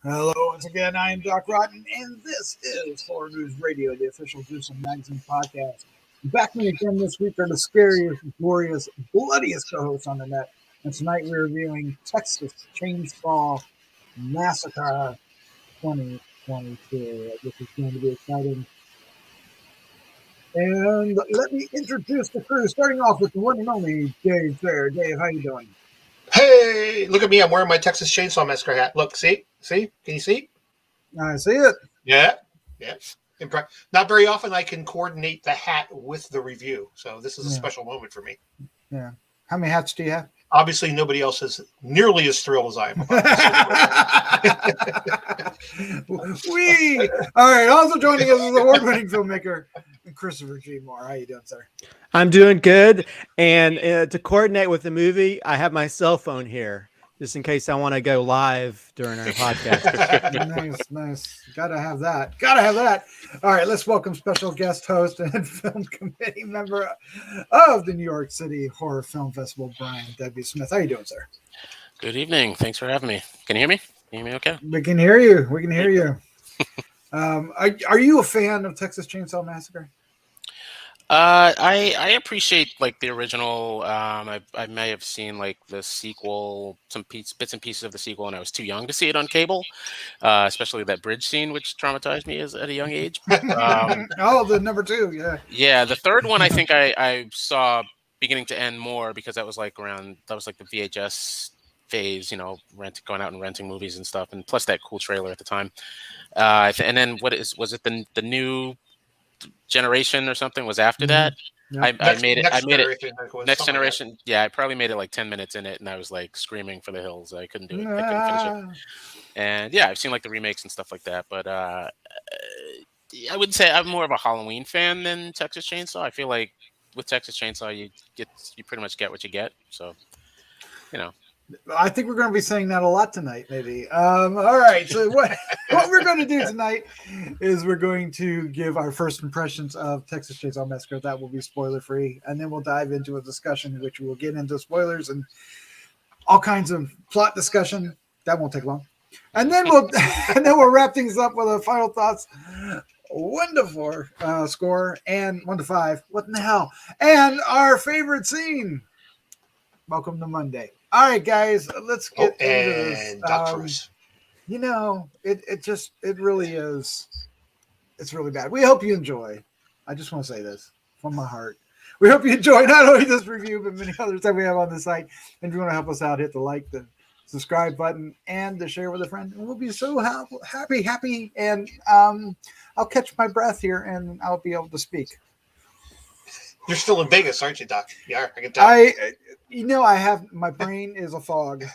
Hello, once again, I am Doc Rotten, and this is Horror News Radio, the official GRUESOME Magazine podcast. Back me again this week are the scariest, goriest, bloodiest co-hosts on the net, and tonight we're reviewing Texas Chainsaw Massacre 2022. This is going to be exciting. And let me introduce the crew, starting off with the one and only Dave there. Dave, how you doing? Hey, look at me. I'm wearing my Texas Chainsaw Massacre hat. Look, see? Can you see? I see it. Yeah. Not very often I can coordinate the hat with the review, so this is a special moment for me. Yeah. How many hats do you have? Obviously, nobody else is nearly as thrilled as I am about this. All right. Also joining us is award-winning filmmaker Christopher G. Moore. How you doing, sir? I'm doing good. And to coordinate with the movie, I have my cell phone here, just in case I want to go live during our podcast. Nice. Gotta have that. All right, let's welcome special guest host and film committee member of the New York City Horror Film Festival, Brian W. Smith. How you doing, sir? Good evening. Thanks for having me. Can you hear me? Can you hear me okay? We can hear you. Are you a fan of Texas Chainsaw Massacre? I appreciate like the original. I may have seen like the sequel, some bits and pieces of the sequel, and I was too young to see it on cable. Especially that bridge scene, which traumatized me at a young age. The number 2, yeah. Yeah, the third one I think I saw beginning to end more because that was like the VHS phase, going out and renting movies and stuff, and plus that cool trailer at the time. And then was it the new generation or something was after that? Yep. I made it next generation. Yeah, I probably made it like 10 minutes in it, and I was like screaming for the hills. I couldn't do it. I couldn't finish it. And yeah, I've seen like the remakes and stuff like that, but I would say I'm more of a Halloween fan than Texas Chainsaw. I feel like with Texas Chainsaw, you pretty much get what you get. So, I think we're going to be saying that a lot tonight, maybe. All right. So what we're going to do tonight is we're going to give our first impressions of Texas Chainsaw Massacre. That will be spoiler free, and then we'll dive into a discussion in which we will get into spoilers and all kinds of plot discussion. That won't take long, and then we'll wrap things up with our final thoughts. 1 to 4 score and 1 to 5. What in the hell? And our favorite scene. Welcome to Monday. All right, guys, let's get into this. It really is. It's really bad. We hope you enjoy. I just want to say this from my heart. We hope you enjoy not only this review, but many others that we have on the site. And if you want to help us out, hit the like, the subscribe button, and the share with a friend. And we'll be so happy. And I'll catch my breath here, and I'll be able to speak. You're still in Vegas, aren't you, Doc? Yeah, I can tell. I have my brain is a fog.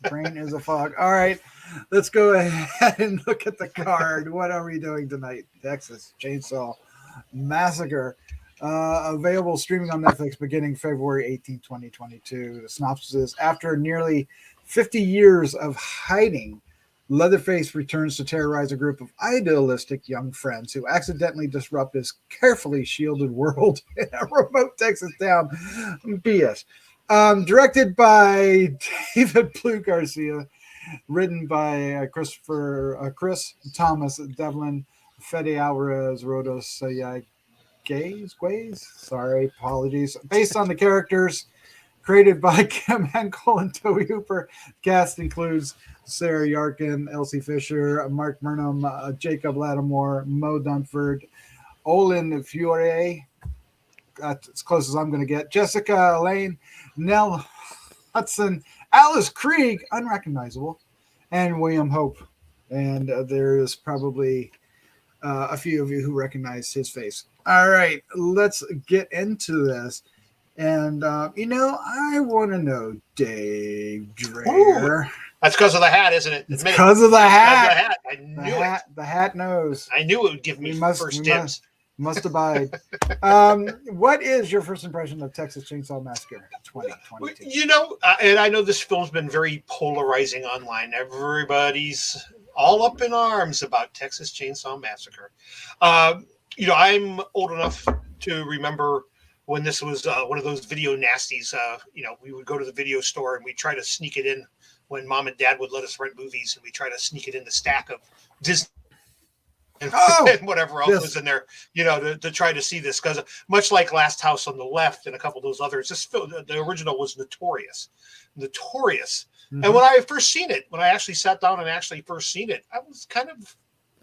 All right, let's go ahead and look at the card. What are we doing tonight? Texas Chainsaw Massacre, available streaming on Netflix beginning February 18, 2022. The synopsis is: after nearly 50 years of hiding, Leatherface returns to terrorize a group of idealistic young friends who accidentally disrupt his carefully shielded world in a remote Texas town. BS. Directed by David Blue Garcia, written by Chris Thomas, Devlin, Fede, Alvarez, Rodo, Sayagues. Sorry, apologies. Based on the characters created by Kim Henkel and Toby Hooper. The cast includes Sarah Yarkin, Elsie Fisher, Mark Burnham, Jacob Latimore, Mo Dunford, Olwen, Fouéré. That's as close as I'm going to get. Jessica, Allain, Nell, Hudson, Alice Krige, unrecognizable, and William Hope. And there is probably a few of you who recognize his face. All right, let's get into this. And, I want to know, Dave Dreher. Ooh, that's because of the hat, isn't it? It's because of the hat. I knew it. The hat knows. I knew it would give me first dibs. Must abide. What is your first impression of Texas Chainsaw Massacre 2022? And I know this film's been very polarizing online. Everybody's all up in arms about Texas Chainsaw Massacre. I'm old enough to remember when this was one of those video nasties. We would go to the video store and we try to sneak it in when mom and dad would let us rent movies, and we try to sneak it in the stack of Disney and, and whatever else was in there, to try to see this, because much like Last House on the Left and a couple of those others, the original was notorious. Mm-hmm. And when I first seen it, when I actually sat down and actually first seen it, I was kind of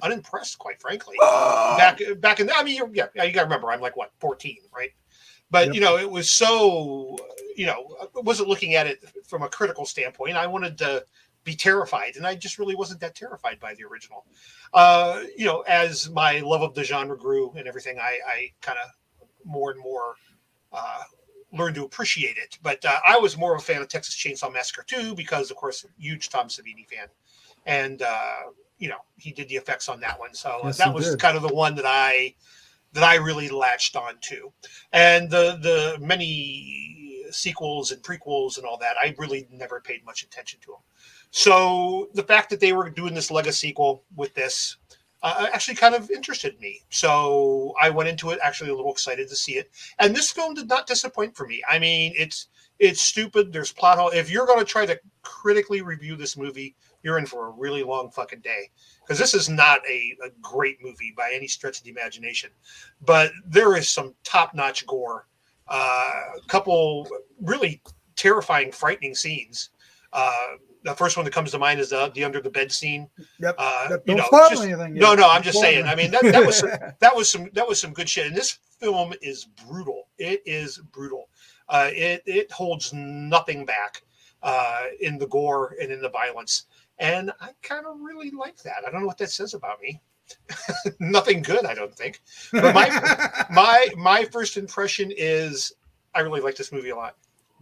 unimpressed, quite frankly. Back in, you gotta remember, I'm like 14, right? But it was so, I wasn't looking at it from a critical standpoint. I wanted to be terrified, and I just really wasn't that terrified by the original. As my love of the genre grew and everything, I kind of more and more learned to appreciate it. But I was more of a fan of Texas Chainsaw Massacre 2 because, of course, huge Tom Savini fan, and he did the effects on that one. So that was kind of the one that I really latched on to. And the many sequels and prequels and all that, I really never paid much attention to them. So the fact that they were doing this Lega sequel with this actually kind of interested me. So I went into it actually a little excited to see it. And this film did not disappoint for me. I mean, it's stupid. There's plot hole. If you're going to try to critically review this movie, you're in for a really long fucking day, because this is not a great movie by any stretch of the imagination. But there is some top-notch gore, a couple really terrifying, frightening scenes. The first one that comes to mind is the under the bed scene. Yep. No, I'm just saying. I mean, that was some good shit. And this film is brutal. It is brutal. It holds nothing back in the gore and in the violence. And I kind of really like that. I don't know what that says about me. Nothing good, I don't think. But my first impression is I really like this movie a lot.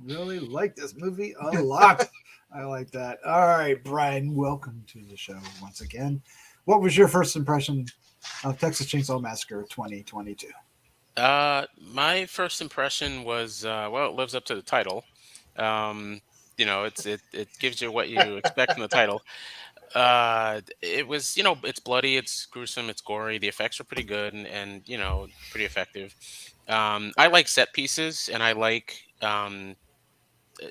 Really like this movie a lot. I like that. All right, Brian, welcome to the show once again. What was your first impression of Texas Chainsaw Massacre 2022? My first impression was, it lives up to the title. It gives you what you expect from the title. It was, it's bloody, it's gruesome, it's gory. The effects are pretty good and pretty effective. I like set pieces, and I like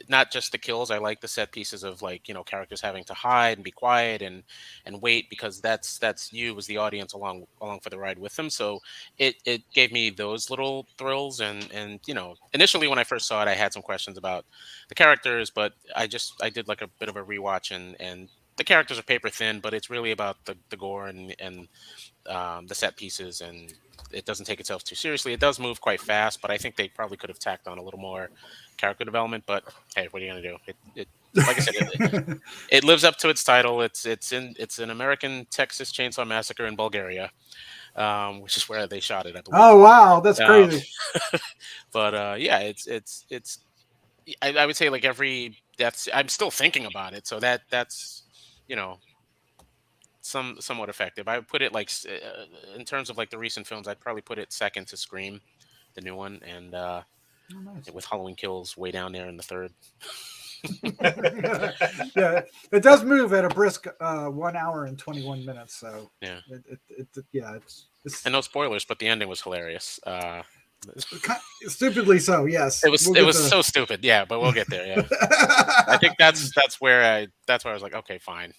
not just the kills. I like the set pieces of characters having to hide and be quiet and wait, because that's you as the audience along for the ride with them. So it gave me those little thrills, and initially when I first saw it, I had some questions about the characters, but I did like a bit of a rewatch, and the characters are paper thin, but it's really about the gore and the set pieces, and it doesn't take itself too seriously. It does move quite fast, but I think they probably could have tacked on a little more character development. But hey, what are you gonna do? It like I said, it lives up to its title. It's an American Texas Chainsaw Massacre in Bulgaria, which is where they shot it, I believe. Oh wow, that's crazy. But it's I would say like every death, I'm still thinking about it. So that's somewhat effective. I would put it in terms of the recent films, I'd probably put it second to Scream, the new one, and nice. With Halloween Kills way down there in the third. Yeah, it does move at a brisk 1 hour and 21 minutes. So yeah, it's and no spoilers, but the ending was hilarious. Stupidly so, yes. It was so stupid. Yeah, but we'll get there. Yeah, I think that's where I was like, okay, fine.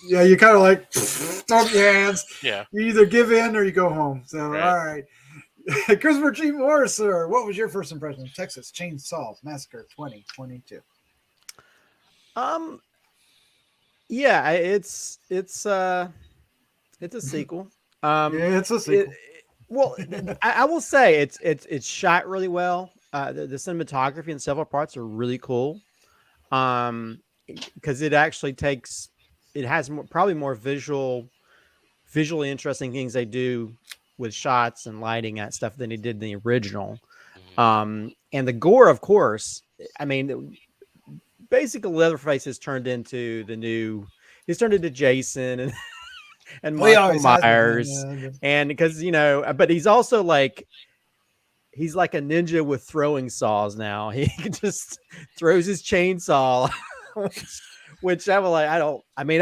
Yeah, you kind of like throw up your hands. Yeah, you either give in or you go home. So right. All right. Christopher G. Morris, sir, what was your first impression of Texas Chainsaw Massacre 2022? Yeah, it's a sequel. It's a sequel. Well, I will say it's shot really well. The cinematography in several parts are really cool. Because it actually has probably more visually interesting things they do with shots and lighting and stuff than they did in the original. And the gore, of course, I mean, basically Leatherface has turned into he's turned into Jason and Michael Myers. And because, but he's also he's like a ninja with throwing saws now. He just throws his chainsaw, which I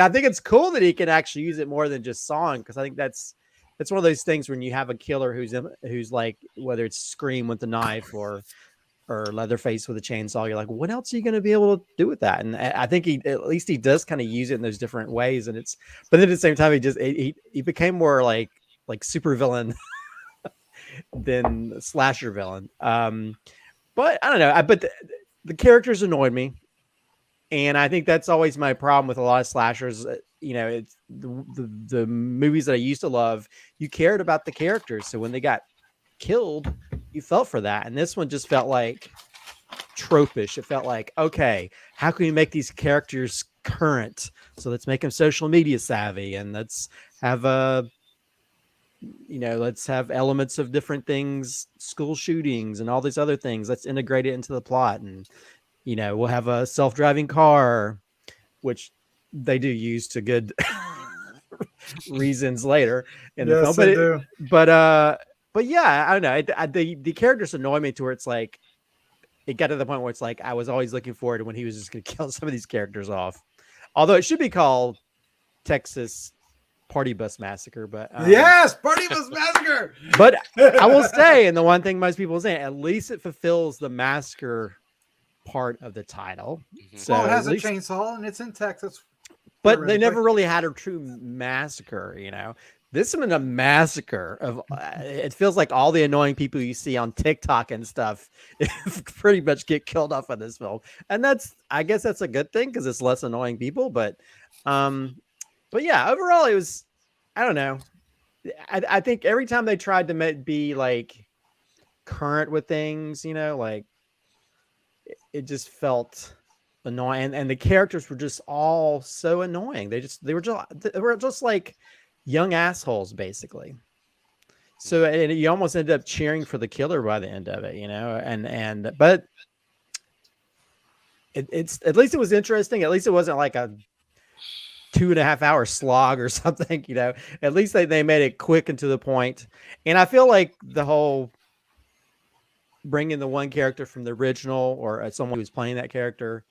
think it's cool that he can actually use it more than just sawing, because I think that's it's one of those things when you have a killer who's like, whether it's Scream with the knife or Leatherface with a chainsaw, you're like, what else are you going to be able to do with that? And I think at least he does kind of use it in those different ways. And but then at the same time, he became more like super villain than slasher villain. But I don't know. But the characters annoyed me. And I think that's always my problem with a lot of slashers. It's the movies that I used to love. You cared about the characters. So when they got killed, you felt for that. And this one just felt like tropish. It felt like, okay, how can we make these characters current? So let's make them social media savvy, and let's have let's have elements of different things, school shootings and all these other things. Let's integrate it into the plot. And, we'll have a self-driving car, which they do use to good reasons later in the film. But yeah, I don't know. The characters annoy me to where it's like, it got to the point where it's like, I was always looking forward to when he was just going to kill some of these characters off. Although it should be called Texas Party Bus Massacre, but yes, Party Bus Massacre. But I will say, and the one thing most people say, at least it fulfills the massacre part of the title. So it has a chainsaw and it's in Texas. But they never really had a true massacre, This has been a massacre of. It feels like all the annoying people you see on TikTok and stuff pretty much get killed off in this film, and I guess that's a good thing because it's less annoying people. But yeah, overall it was. I don't know. I think every time they tried to be like current with things, like it just felt annoying, and the characters were just all so annoying. They were just like young assholes, basically. So and you almost ended up cheering for the killer by the end of it, but it's at least it was interesting. At least it wasn't like a 2.5 hour slog or something, At least they made it quick and to the point. And I feel like the whole bringing the one character from the original or someone who was playing that character,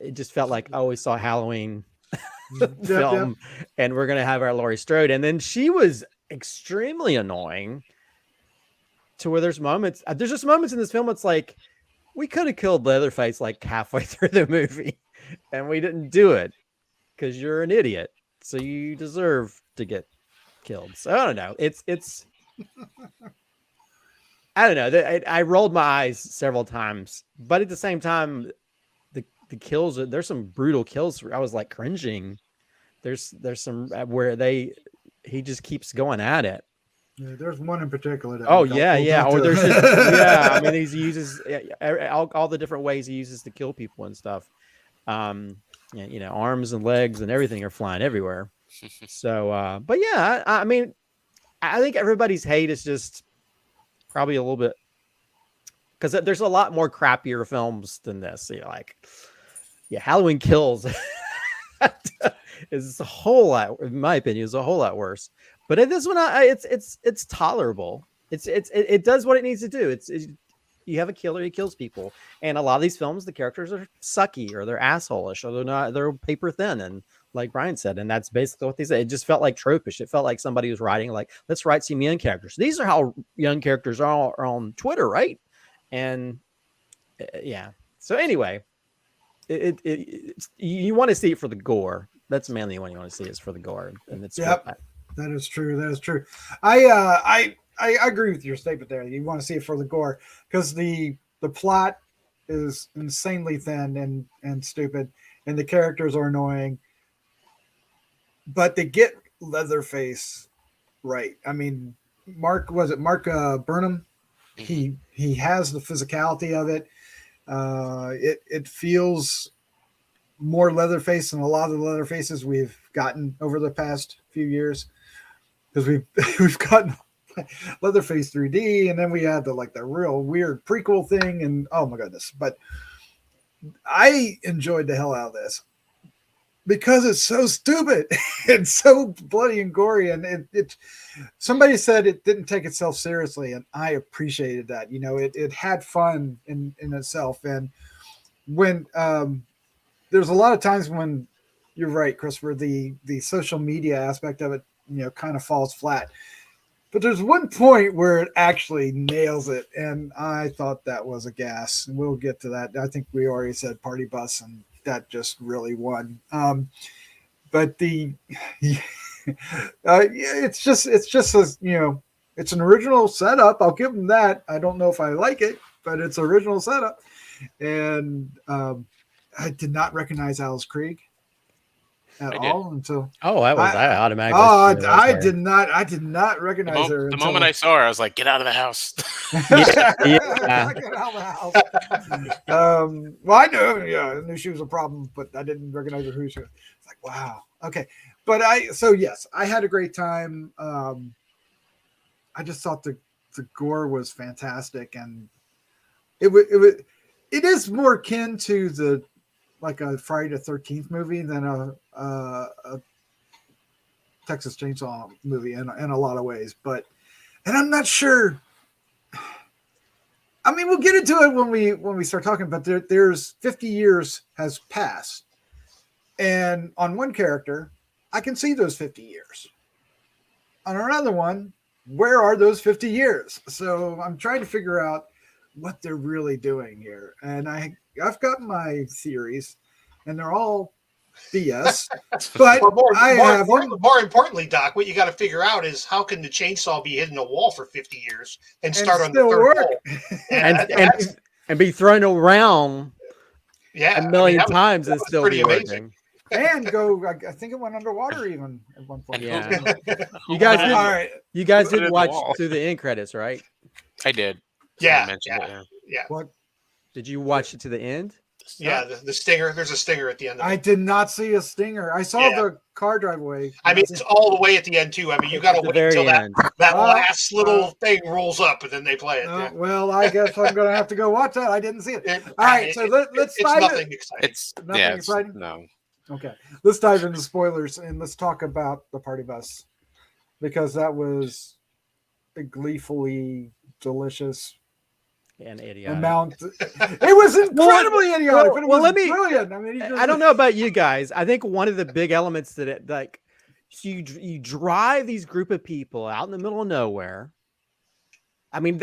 it just felt like I always saw Halloween film, and we're gonna have our Laurie Strode, and then she was extremely annoying to where there's just moments in this film. It's like we could have killed Leatherface like halfway through the movie, and we didn't do it because you're an idiot, so you deserve to get killed. So I don't know. It's I don't know. I rolled my eyes several times, but at the same time, the kills, there's some brutal kills where I was like cringing. There's some where he just keeps going at it. Yeah, there's one in particular. That or there's just, I mean, he uses all the different ways he uses to kill people and stuff. Arms and legs and everything are flying everywhere. So, but yeah, I mean, I think everybody's hate is just probably a little bit because there's a lot more crappier films than this. Halloween Kills is a whole lot, in my opinion, is a whole lot worse. But in this one, it's tolerable. It does what it needs to do. You have a killer, he kills people, and a lot of these films, the characters are sucky or they're asshole-ish or they're paper thin, and like Brian said, and that's basically what they said. It just felt like tropish. It felt like somebody was writing like, let's write some young characters. These are how young characters are on Twitter, right? And yeah. So anyway. You want to see it for the gore. That's mainly what you want to see is for the gore, and it's that is true. That is true. I agree with your statement there. You want to see it for the gore because the plot is insanely thin and stupid, and the characters are annoying. But they get Leatherface right. I mean, Mark Burnham? He has the physicality of it. It feels more Leatherface than a lot of the Leatherfaces we've gotten over the past few years, because we've gotten Leatherface 3D, and then we had the real weird prequel thing, and oh my goodness. But I enjoyed the hell out of this because it's so stupid and so bloody and gory, and it somebody said it didn't take itself seriously, and I appreciated that. It had fun in itself. And when there's a lot of times when you're right, Christopher, the social media aspect of it kind of falls flat. But there's one point where it actually nails it, and I thought that was a gas. We'll get to that. I think we already said party bus, and that just really won. But it's just it's an original setup. I'll give them that. I don't know if I like it, but it's original setup. And I did not recognize Alice Krige at all until I automatically. I did not recognize her. The moment I saw her, I was like, "Get out of the house!" Get out of the house. Well, I knew she was a problem, but I didn't recognize her. Who she was. It's like, wow, okay. But yes, I had a great time. I just thought the gore was fantastic, and it is more akin to like a Friday the 13th movie than a Texas Chainsaw movie in a lot of ways. And I'm not sure. I mean, we'll get into it when we start talking. But there's 50 years has passed, and on one character, I can see those 50 years. On another one, where are those 50 years? So I'm trying to figure out what they're really doing here. And I've got my theories, and they're all BS. But more importantly, Doc, what you got to figure out is how can the chainsaw be hitting a wall for 50 years and start on the third wall and be thrown around a million times and still be working. Amazing. And I think it went underwater even at one point. Yeah. You guys didn't watch through the end credits, right? I did. Yeah. What? Did you watch it to the end? Yeah, the stinger. There's a stinger at the end of it. I did not see a stinger. I saw the car drive away. I mean, it's all the way at the end, too. I mean, you got to wait until that last little thing rolls up, and then they play it. Well, I guess I'm going to have to go watch that. I didn't see it. All right, so let's dive in. Nothing exciting. It's nothing exciting? No. Okay, let's dive into spoilers, and let's talk about the party bus, because that was a gleefully delicious and idiotic amount. It was incredibly idiotic, but it was brilliant. I mean, I don't know about you guys. I think one of the big elements that it like you drive these group of people out in the middle of nowhere. I mean,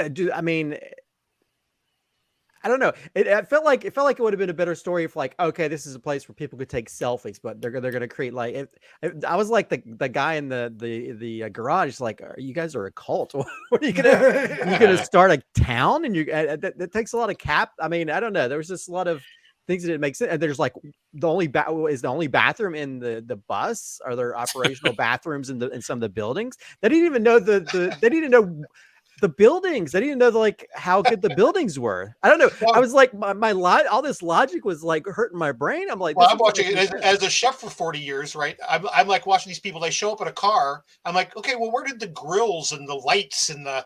I don't know. It felt like it would have been a better story if, like, okay, this is a place where people could take selfies, but they're gonna create like. I was like the guy in the garage, like, you guys are a cult. What are you gonna start a town? And that takes a lot of cap. I mean, I don't know. There was just a lot of things that didn't make sense. And there's like the only bathroom in the bus. Are there operational bathrooms in some of the buildings? They didn't even know they didn't know the buildings. They didn't know like how good the buildings were. I don't know. I was like, all this logic was like hurting my brain. I'm like, I'm watching it as a chef for 40 years, right? I'm like watching these people. They show up in a car. I'm like, okay, well, where did the grills and the lights and the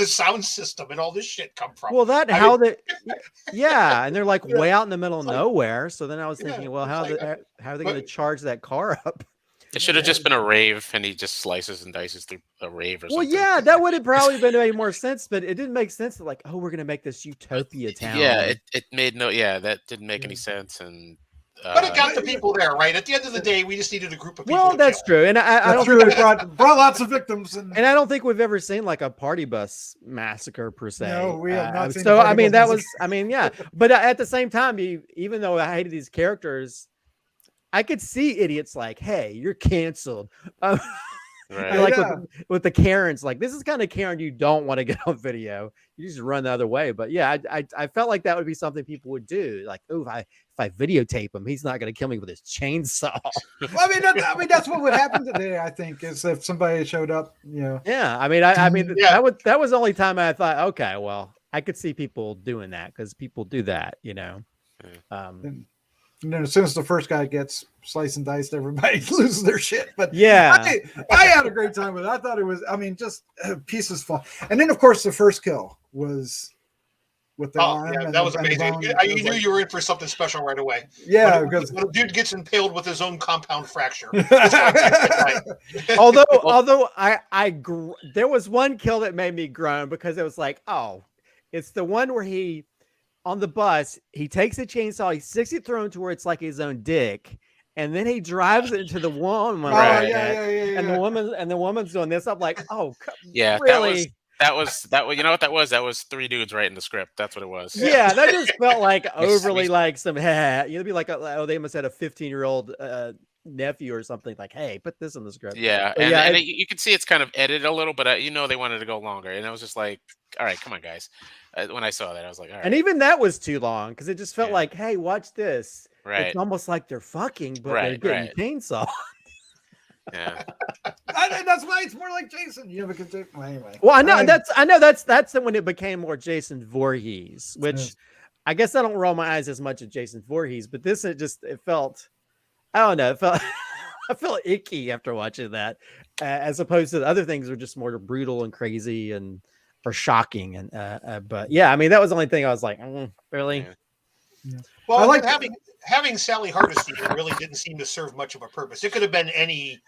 sound system and all this shit come from? Well, and they're like way out in the middle of nowhere. So then I was thinking, well, how are they going to charge that car up? It should have just been a rave, and he just slices and dices through a rave or something. Well, yeah, that would have probably made more sense, but it didn't make sense. Like, oh, we're gonna make this utopia town. Yeah, it made that didn't make any sense, and but it got the people there, right? At the end of the day, we just needed a group of people. Well, that's true, and I don't think it brought lots of victims, and I don't think we've ever seen like a party bus massacre per se. No, we have not seen. So I mean, but at the same time, even though I hated these characters, I could see idiots like, hey, you're canceled. Right. Like with the Karens, like, this is kind of Karen you don't want to get on video. You just run the other way. But yeah, I felt like that would be something people would do. Like, oh, if I videotape him, he's not going to kill me with his chainsaw. Well, I mean, that's what would happen today. I think is if somebody showed up, Yeah, I mean, that was the only time I thought, okay, well, I could see people doing that because people do that, And then as soon as the first guy gets sliced and diced, everybody loses their shit. But yeah, I had a great time with it. I thought it was, just pieces fall. And then, of course, the first kill was with the arm. Yeah, that was amazing. You knew you were in for something special right away. Yeah, because when a dude gets impaled with his own compound fracture. although there was one kill that made me groan because it was like, oh, it's the one where on the bus, he takes a chainsaw, he sticks it through him to where it's like his own dick, and then he drives it into the woman. Right. And the woman's doing this. I'm like, oh, yeah, really? That was. You know what that was? That was 3 dudes writing the script. That's what it was. Yeah, that just felt like overly like some. You'd be like, oh, they must have had a 15-year-old nephew or something. Like, hey, put this in the script. Yeah, But and you can see it's kind of edited a little, but you know they wanted to go longer, and I was just like, all right, come on, guys. When I saw that, I was like, all right. And even that was too long because it just felt like, hey, watch this. Right. It's almost like they're fucking, but they're getting chainsaw. Yeah. That's why it's more like Jason. Yeah, because anyway. Well, I know that's when it became more Jason Voorhees, which I guess I don't roll my eyes as much at Jason Voorhees, but this it felt, I don't know, I felt icky after watching that, as opposed to the other things were just more brutal and crazy or shocking. And but yeah, I mean that was the only thing I was like, really. Yeah. Well, I like having Sally Hardesty really didn't seem to serve much of a purpose. It could have been any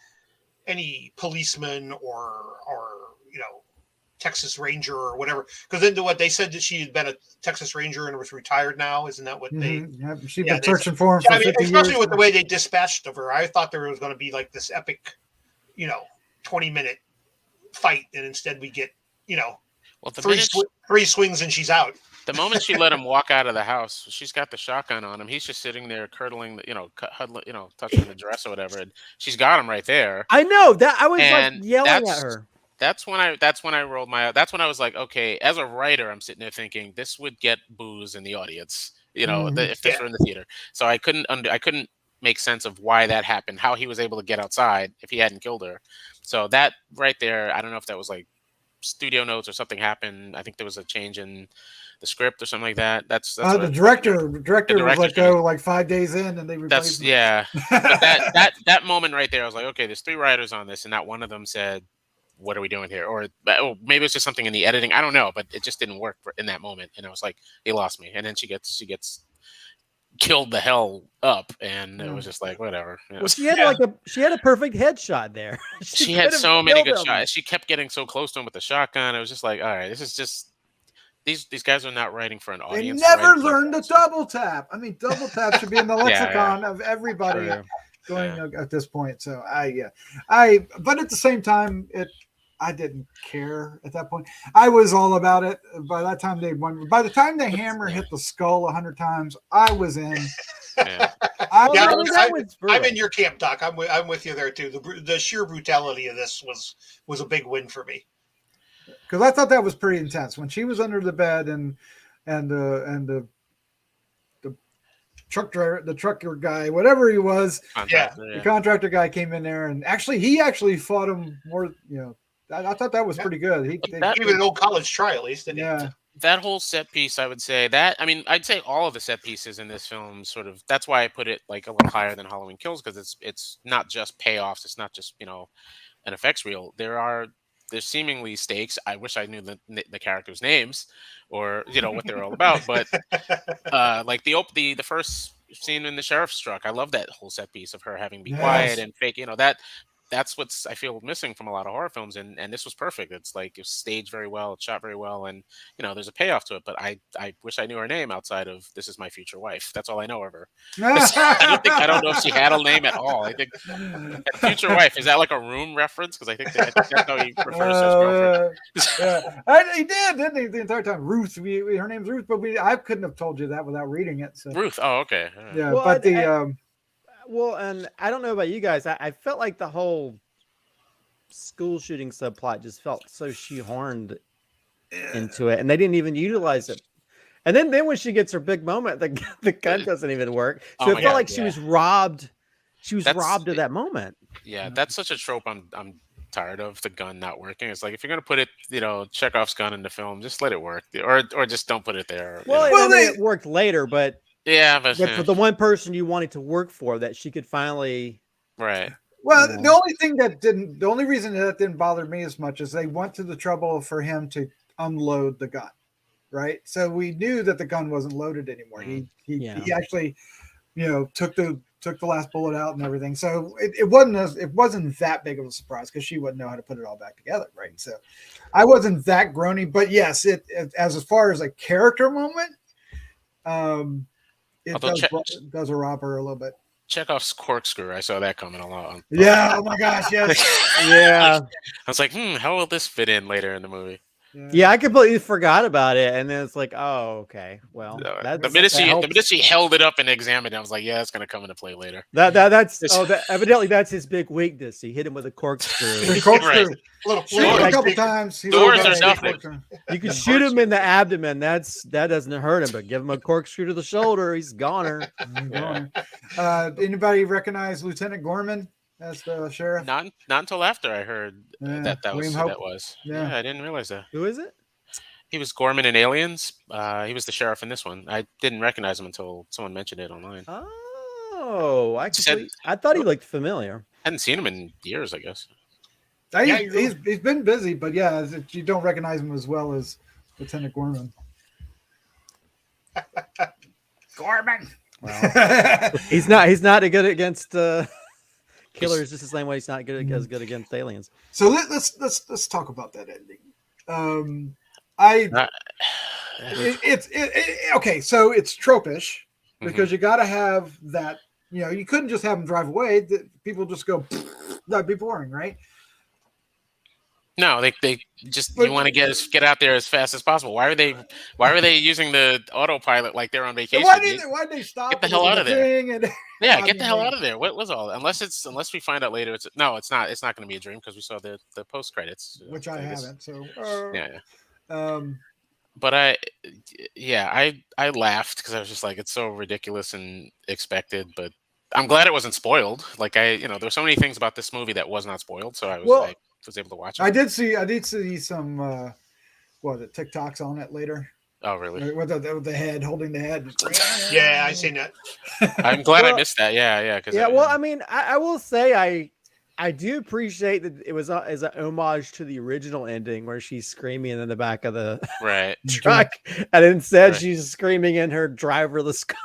policeman or Texas Ranger or whatever. Because then what they said that she had been a Texas Ranger and was retired now. Isn't that what they? Yeah, she'd been searching for him for 50 years. Especially with the way they dispatched of her, I thought there was going to be like this epic, 20-minute fight, and instead we get, three swings and she's out. The moment she let him walk out of the house, she's got the shotgun on him. He's just sitting there curdling, huddling, touching the dress or whatever. And she's got him right there. I know that I was like yelling at her. That's when I rolled my. That's when I was like, okay, as a writer, I'm sitting there thinking this would get boos in the audience, if this were in the theater. So I couldn't make sense of why that happened, how he was able to get outside if he hadn't killed her. So that right there, I don't know if that was like studio notes or something happened. I think there was a change in the script or something like that. That's the director was let go like 5 days in, and they replaced him. Yeah. But that moment right there, I was like, okay, there's 3 writers on this, and not one of them said, what are we doing here? Or maybe it's just something in the editing. I don't know, but it just didn't work in that moment. And I was like, he lost me. And then she gets killed the hell up, and it was just like, whatever. Well, she had a perfect headshot there. She had so many good shots. She kept getting so close to him with the shotgun. It was just like, all right, this is just these guys are not writing for an audience. They never learned to double tap. I mean, double tap should be in the lexicon of everybody going at this point. So but at the same time, I didn't care at that point. I was all about it. By that time by the time the hammer hit the skull 100 times, I was in. I'm in your camp, Doc. I'm with you there too. The sheer brutality of this was a big win for me. Because I thought that was pretty intense when she was under the bed and the truck driver, the trucker guy, whatever he was, the contractor guy came in there and he fought him more. I thought that was pretty good. Even an old college try at least. That whole set piece, I would say I'd say all of the set pieces in this film that's why I put it like a little higher than Halloween Kills, because it's not just payoffs. It's not just, an effects reel. There's seemingly stakes. I wish I knew the characters' names or, what they're all about. But like the first scene in the sheriff's truck, I love that whole set piece of her having to be quiet and fake, that's what's I feel missing from a lot of horror films, and this was perfect. It's like it's staged very well, it's shot very well, and there's a payoff to it. But I wish I knew her name outside of "This is my future wife." That's all I know of her. I don't know if she had a name at all. I think future wife, is that like a Room reference? Because I think that's how he refers to his girlfriend. He did, didn't he? The entire time, Ruth. Her name's Ruth, but I couldn't have told you that without reading it. So. Ruth. Oh, okay. Yeah, well, but well, and I don't know about you guys. I felt like the whole school shooting subplot just felt so shoehorned into it, and they didn't even utilize it. And then when she gets her big moment, the gun doesn't even work. So it felt like she was robbed. She was robbed of that moment. Yeah, that's such a trope I'm tired of, the gun not working. It's like, if you're gonna put it, Chekhov's gun in the film, just let it work, or just don't put it there. Well, it worked later, but. Yeah, but for the one person you wanted to work for, that she could finally right. Well, the only reason that didn't bother me as much is they went to the trouble for him to unload the gun, right? So we knew that the gun wasn't loaded anymore. He actually, took the last bullet out and everything. So it wasn't that big of a surprise because she wouldn't know how to put it all back together, right? So I wasn't that groany, but yes, as far as a character moment, it does rob her a little bit. Chekhov's corkscrew. I saw that coming along. Yeah. Oh my gosh. Yes. Yeah. I was like, how will this fit in later in the movie? Yeah, I completely forgot about it, and then it's like, oh, okay. Well, the minute she held it up and examined it, I was like, yeah, that's gonna come into play later. Evidently that's his big weakness. He hit him with a corkscrew. Corkscrew. Shoot him a couple times. Doors are nothing. You can shoot him in the abdomen. That doesn't hurt him, but give him a corkscrew to the shoulder, he's goner. Anybody recognize Lieutenant Gorman as the sheriff? Not until after I heard that was who that was. Yeah, I didn't realize that. Who is it? He was Gorman in Aliens. He was the sheriff in this one. I didn't recognize him until someone mentioned it online. Oh, I thought he looked familiar. Hadn't seen him in years, I guess. He's been busy, but yeah, you don't recognize him as well as Lieutenant Gorman. Gorman. Well, he's not good against killers just the same way he's not as good against aliens. So let's talk about that ending. Okay, so it's tropish because you got to have that. You couldn't just have them drive away. People just go. That'd be boring, right? No, they just you want to get out there as fast as possible. Why are they using the autopilot like they're on vacation? Why did they stop? Get the hell out of there! Get the hell out of of there! What was all? Unless we find out later, it's not going to be a dream because we saw the post credits, which I haven't. So but I laughed because I was just like, it's so ridiculous and expected, but I'm glad it wasn't spoiled. Like there's so many things about this movie that was not spoiled, so I was able to watch it. I did see some TikToks on it later. Oh, really? With the head, holding the head. Yeah, I seen that. I'm glad I missed that. Yeah. I will say I do appreciate that it was as an homage to the original ending where she's screaming in the back of the truck, and instead she's screaming in her driverless car.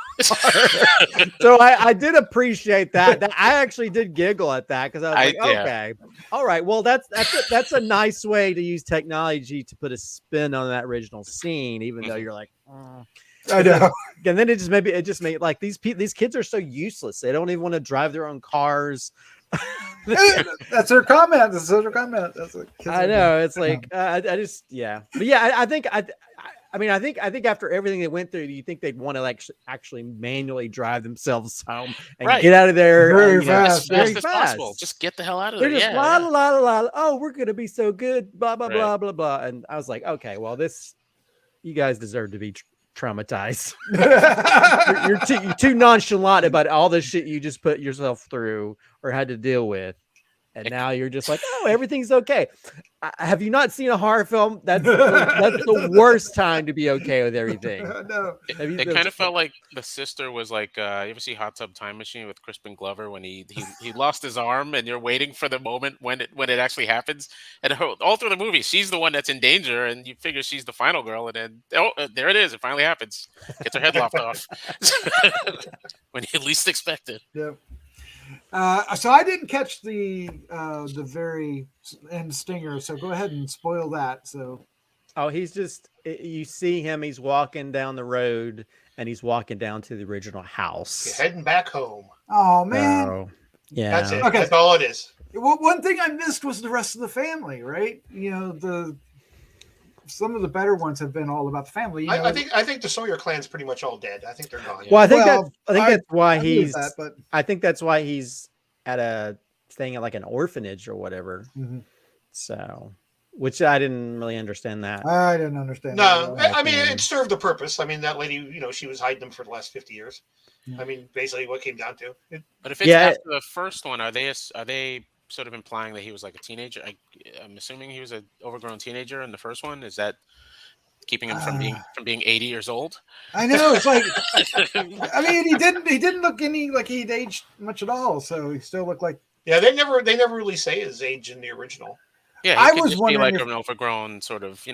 So I did appreciate that. I actually did giggle at that because I was like, okay, all right, well that's a nice way to use technology to put a spin on that original scene, even though you're like, I know. And then it just made like these kids are so useless. They don't even want to drive their own cars. That's her comment. I know. It's like but I think after everything they went through, do you think they'd want to actually manually drive themselves home and get out of there very fast, as possible? Just get the hell out of there. They're just la. Oh, we're gonna be so good. Blah blah blah blah blah. And I was like, okay, well, you guys deserve to be traumatized. you're too nonchalant about all the shit you just put yourself through or had to deal with, and now you're just like, oh, everything's okay. Have you not seen a horror film? That's the worst time to be okay with everything. No. It kind of felt like the sister was like, you ever see Hot Tub Time Machine with Crispin Glover when he lost his arm and you're waiting for the moment when it actually happens, and all through the movie she's the one that's in danger and you figure she's the final girl, and then there it is, it finally happens, gets her head lopped off when you least expect it. Yep. So I didn't catch the very end stinger, so go ahead and spoil that. So, you see him, he's walking down the road and he's walking down to the original house. You're heading back home. Oh man. Yeah. That's it. Okay. That's all it is. Well, one thing I missed was the rest of the family, right? Some of the better ones have been all about the family. I think the Sawyer clan's pretty much all dead. I think they're gone. Well, I think that's why he's. I think that's why he's staying at like an orphanage or whatever. Mm-hmm. So, which I didn't really understand that. I didn't understand. No, I mean it served the purpose. I mean that lady, she was hiding them for the last 50 years. Yeah. I mean, basically what it came down to. But if it's after the first one, are they sort of implying that he was like a teenager? I'm assuming he was an overgrown teenager in the first one. Is that keeping him from being 80 years old? I know. It's like, I mean, he didn't look like he'd aged much at all. So he still looked like. Yeah, they never really say his age in the original. Yeah, I was wondering be like an overgrown sort of,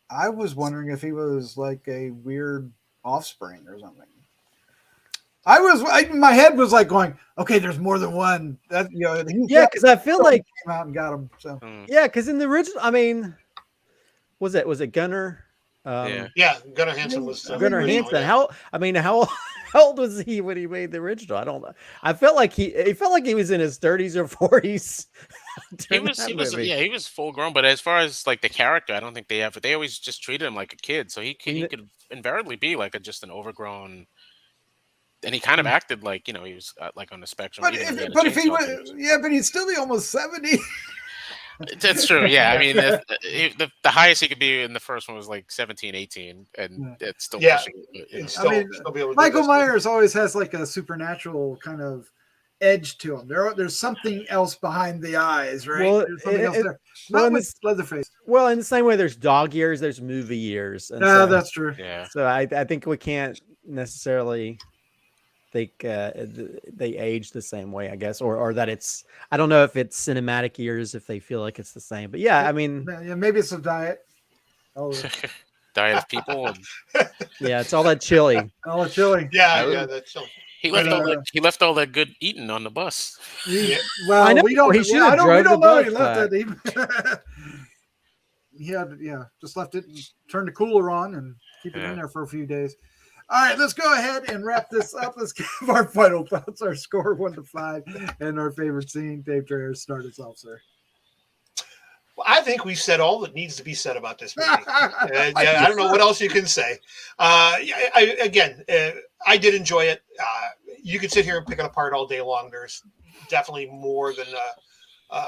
I was wondering if he was like a weird offspring or something. My head was like going, okay, there's more than one. That because I feel like came out and got him. So because in the original, I mean, was it Gunnar? Yeah, Gunnar Hansen was Gunnar Hansen. How How old was he when he made the original? I don't know. I felt like he was in his 30s or 40s. He was full grown. But as far as like the character, I don't think they always just treated him like a kid. So he could invariably be like just an overgrown. And he kind of acted like he was like on the spectrum. But if he was, but he'd still be almost 70. That's true. Yeah, I mean, the highest he could be in the first one was like 17, 18, and it's still pushing. Michael Myers always has like a supernatural kind of edge to him. There's something else behind the eyes, right? Well, there's something else there. Not with Leatherface. Well, in the same way, there's dog years, there's movie years. And that's true. Yeah. So I think we can't necessarily think they age the same way, I guess, or that it's. I don't know if it's cinematic years if they feel like it's the same, but yeah, I mean, maybe it's a diet. Diet of people. Yeah, it's all that chili. All the chili. Yeah, that's chili. He left all that good eating on the bus. Well, I know, we don't. He should have we don't know. the He left it. He just left it and turned the cooler on and keep it in there for a few days. All right, let's go ahead and wrap this up. Let's give our final thoughts, our score 1 to 5, and our favorite scene. Dave Dreher, start us off, sir. Well, I think we've said all that needs to be said about this movie. I don't know what else you can say. I did enjoy it. You could sit here and pick it apart all day long. There's definitely more than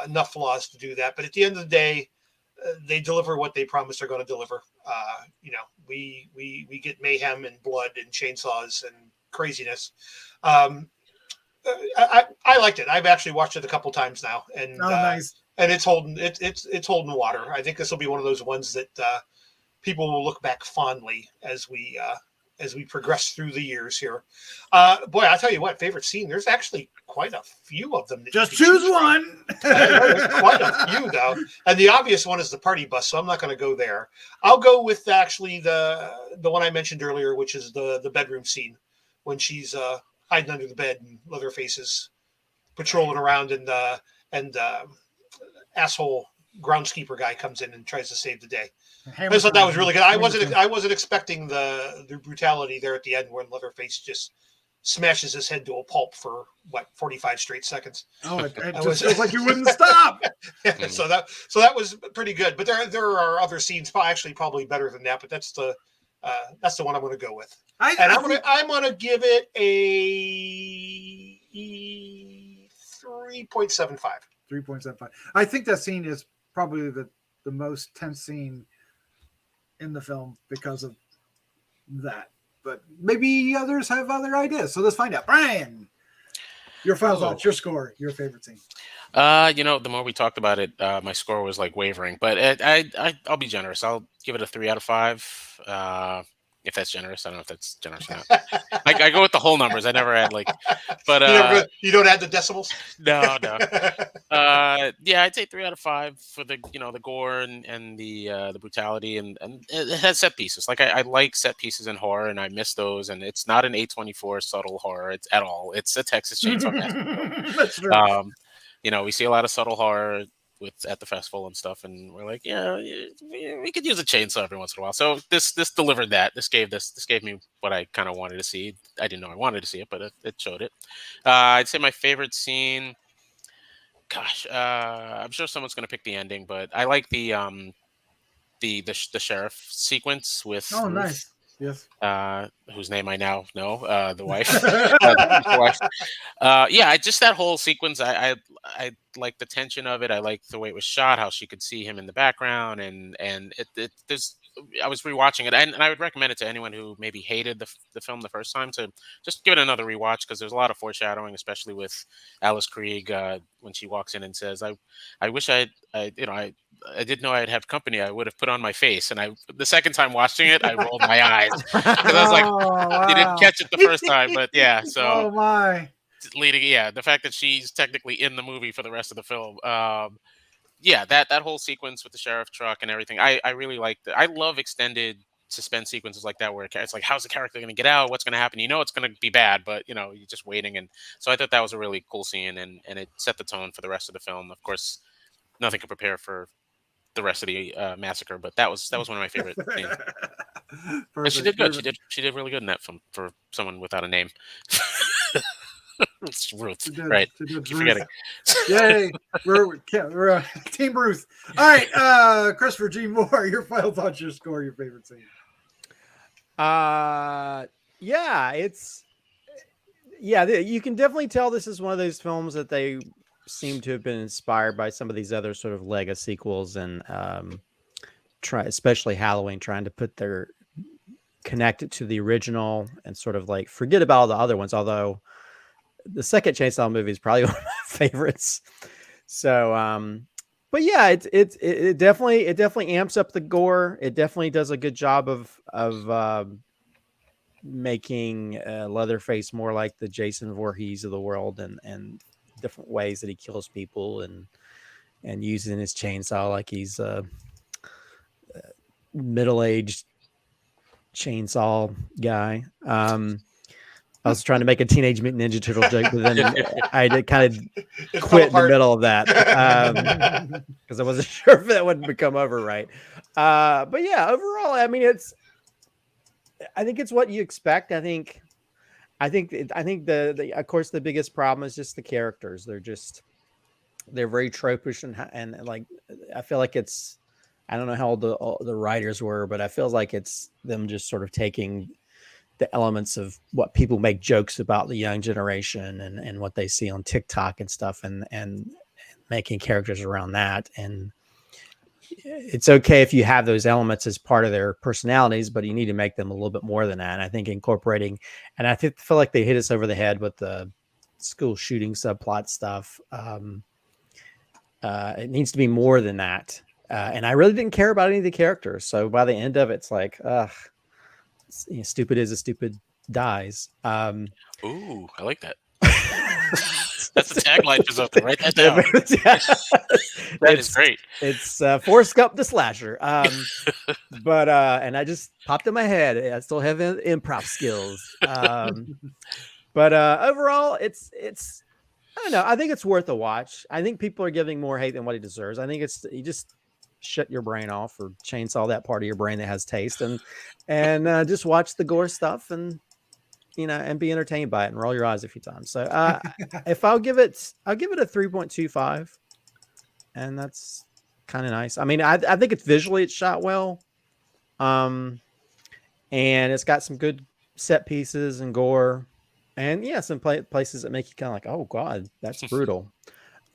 enough flaws to do that. But at the end of the day, they deliver what they promised they're going to deliver. We get mayhem and blood and chainsaws and craziness. I liked it. I've actually watched it a couple times now, and nice. And it's holding holding water. I think this will be one of those ones that people will look back fondly as we progress through the years here. Boy, I'll tell you what, favorite scene. There's actually quite a few of them. Just choose one. There's quite a few, though. And the obvious one is the party bus, so I'm not going to go there. I'll go with actually the one I mentioned earlier, which is the bedroom scene when she's hiding under the bed and Leatherface is patrolling around and asshole groundskeeper guy comes in and tries to save the day. I just thought that was really good. I wasn't expecting the brutality there at the end when Leatherface just smashes his head to a pulp for 45 straight seconds. Oh, it just feels like you wouldn't stop. So that was pretty good. But there are other scenes actually probably better than that. But that's the one I'm going to go with. I'm going to give it a 3.75. 3.75. I think that scene is probably the most tense scene in the film because of that. But maybe others have other ideas. So let's find out. Brian, your final thoughts, your score, your favorite scene. The more we talked about it, my score was like wavering. But I'll be generous. I'll give it a 3 out of 5. If that's generous, I don't know if that's generous or not. I go with the whole numbers. I never add but you don't add the decimals. No. I'd say 3 out of 5 for the the gore and the brutality and it has set pieces. Like I like set pieces in horror and I miss those. And it's not an A24 subtle horror. It's at all. It's a Texas Chainsaw Massacre. That's true. We see a lot of subtle horror at the festival and stuff, and we're like, we could use a chainsaw every once in a while. So this delivered that. This gave me what I kind of wanted to see. I didn't know I wanted to see it, but it showed it. I'd say my favorite scene. Gosh, I'm sure someone's going to pick the ending, but I like the sheriff sequence with. Oh, nice. Yes. Whose name I now know, the wife. The wife. Just that whole sequence. I like the tension of it. I like the way it was shot, how she could see him in the background, and there's. I was rewatching it, and I would recommend it to anyone who maybe hated the film the first time to just give it another rewatch because there's a lot of foreshadowing, especially with Alice Krige when she walks in and says, "I wish I didn't know I'd have company. I would have put on my face." And the second time watching it, I rolled my eyes because I was like, wow. "You didn't catch it the first time," but yeah. So, oh my, the fact that she's technically in the movie for the rest of the film. That whole sequence with the sheriff truck and everything, I really liked it. I love extended suspense sequences like that where it's like, how's the character going to get out? What's going to happen? It's going to be bad, but you're just waiting. And so I thought that was a really cool scene, and it set the tone for the rest of the film. Of course, nothing could prepare for the rest of the massacre, but that was one of my favorite scenes. Perfect, And she did good. perfect. She did really good in that film for someone without a name. It's Ruth, She did, right? she did Keep Ruth. forgetting. Yay, we're Team Ruth. All right, Christopher G. Moore, your final thoughts, your score, your favorite scene. Yeah, you can definitely tell this is one of those films that they seem to have been inspired by some of these other sort of Lego sequels, and especially Halloween, trying to connect it to the original and sort of like forget about all the other ones. Although the second Chainsaw movie is probably one of my favorites. So, but yeah, it definitely amps up the gore. It definitely does a good job of making Leatherface more like the Jason Voorhees of the world, and different ways that he kills people, and using his chainsaw like he's a middle-aged chainsaw guy. I was trying to make a Teenage Mutant Ninja Turtle joke, but then I did kind of quit in the middle of that because I wasn't sure if that wouldn't become over right. But yeah, overall, I mean, I think it's what you expect. I think the of course the biggest problem is just the characters. They're very tropish and like I feel like it's, I don't know how old the writers were, but I feel like it's them just sort of taking the elements of what people make jokes about the young generation and what they see on TikTok and stuff, and making characters around that. And it's okay if you have those elements as part of their personalities, but you need to make them a little bit more than that. And I think incorporating, and I feel like they hit us over the head with the school shooting subplot stuff. It needs to be more than that. And I really didn't care about any of the characters. So by the end of it, it's like, stupid is a stupid dies. Ooh, I like that. That's the tagline for something. Write that down. That is great. It's Forrest Gump the slasher. But and I just popped in my head. I still have improv skills. But overall, it's I don't know. I think it's worth a watch. I think people are giving more hate than what he deserves. I think you just shut your brain off or chainsaw that part of your brain that has taste, and just watch the gore stuff and and be entertained by it and roll your eyes a few times. So if I'll give it a 3.25, and that's kind of nice. I mean, I think it's shot well, and it's got some good set pieces and gore, and some places that make you kind of like, oh god, that's brutal.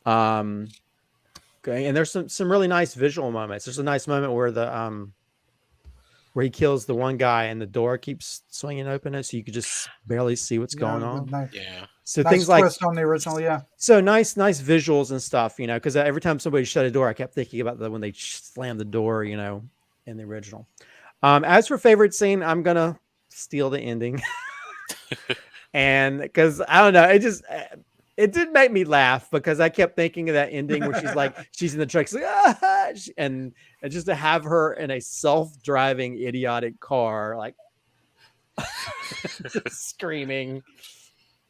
Okay, and there's some really nice visual moments. There's a nice moment where where he kills the one guy and the door keeps swinging open, so you could just barely see what's going on. Nice, so nice things like twist on the original, So nice visuals and stuff, because every time somebody shut a door, I kept thinking about when they slammed the door, in the original. As for favorite scene, I'm gonna steal the ending, and because I don't know, it did make me laugh because I kept thinking of that ending where she's like, she's in the truck, she's like, ah! and just to have her in a self-driving idiotic car, like screaming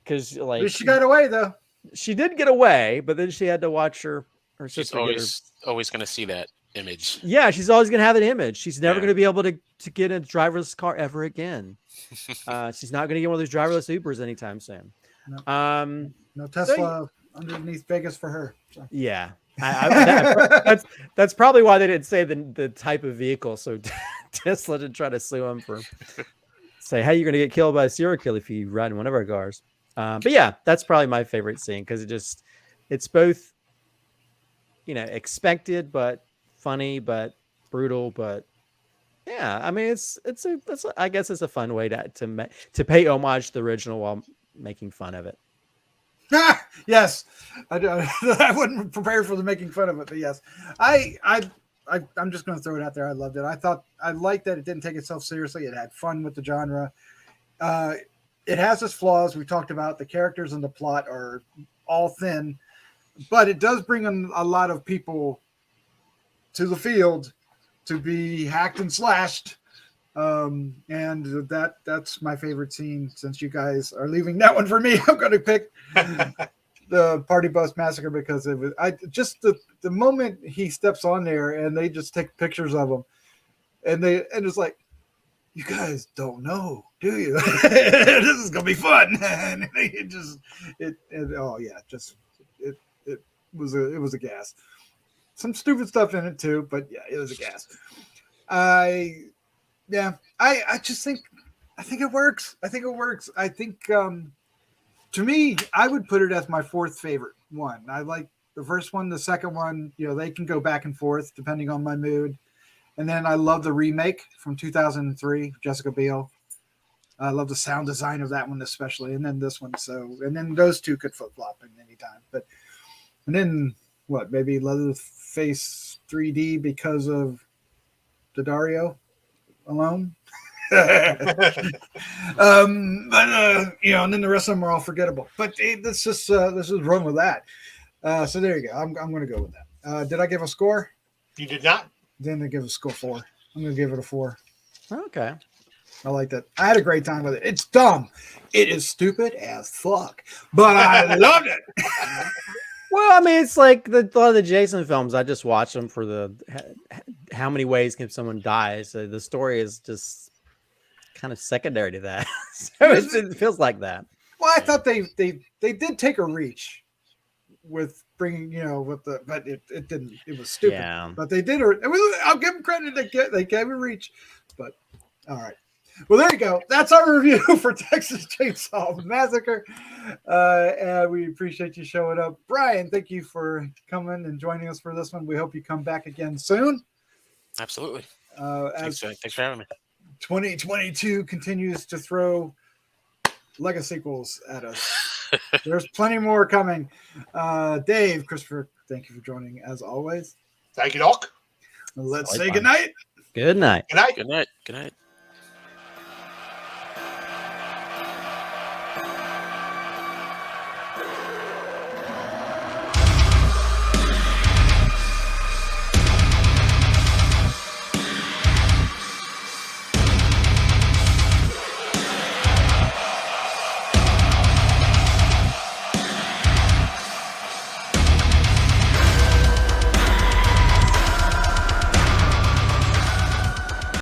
because like she got away though. She did get away, but then she had to watch her She's sister. always going to see that image. Yeah, she's always going to have an image. She's never going to be able to get in a driverless car ever again. She's not going to get one of those driverless Ubers anytime soon. No. No Tesla underneath Vegas for her. So. Yeah, that's probably why they didn't say the type of vehicle. So Tesla didn't try to sue him for say, "Hey, you're going to get killed by a serial killer if you ride in one of our cars." But yeah, that's probably my favorite scene because it's both, expected but funny but brutal. But yeah, I mean, I guess it's a fun way to pay homage to the original while making fun of it. Yes, I wasn't prepared for the making fun of it, but yes, I'm just going to throw it out there. I loved it. I liked that it didn't take itself seriously. It had fun with the genre. It has its flaws. We talked about the characters and the plot are all thin, but it does bring in a lot of people to the field to be hacked and slashed. And that's my favorite scene. Since you guys are leaving that one for me, I'm going to pick the Party Bus Massacre because it was just the moment he steps on there and they just take pictures of him and it's like, you guys don't know, do you? This is gonna be fun. And it was a gas. Some stupid stuff in it too, but yeah, it was a gas. I just think it works. I think to me, I would put it as my fourth favorite one. I like the first one, the second one, they can go back and forth depending on my mood. And then I love the remake from 2003, Jessica Biel. I love the sound design of that one especially, and then this one. And then those two could flip flop at any time. And then maybe Leatherface 3D because of the Dario alone. And then the rest of them are all forgettable. But let's just run with that. So there you go. I'm going to go with that. Did I give a score? You did not. Then I give a score 4. I'm going to give it a 4. Okay. I like that. I had a great time with it. It's dumb. It is stupid as fuck, but I loved it. Well, I mean, it's like a lot of the Jason films. I just watch them for the how many ways can someone die. So the story is just kind of secondary to that. So it feels like that. Well, I thought they did take a reach with bringing, but it didn't. It was stupid. Yeah. But they did. I'll give them credit. They gave a reach. But all right. Well, there you go. That's our review for Texas Chainsaw Massacre. And we appreciate you showing up. Brian, thank you for coming and joining us for this one. We hope you come back again soon. Absolutely. Thanks for having me. 2022 continues to throw Lego sequels at us. There's plenty more coming. Dave, Christopher, thank you for joining as always. Thank you, Doc. Let's say goodnight. Good night. Good night. Good night. Good night.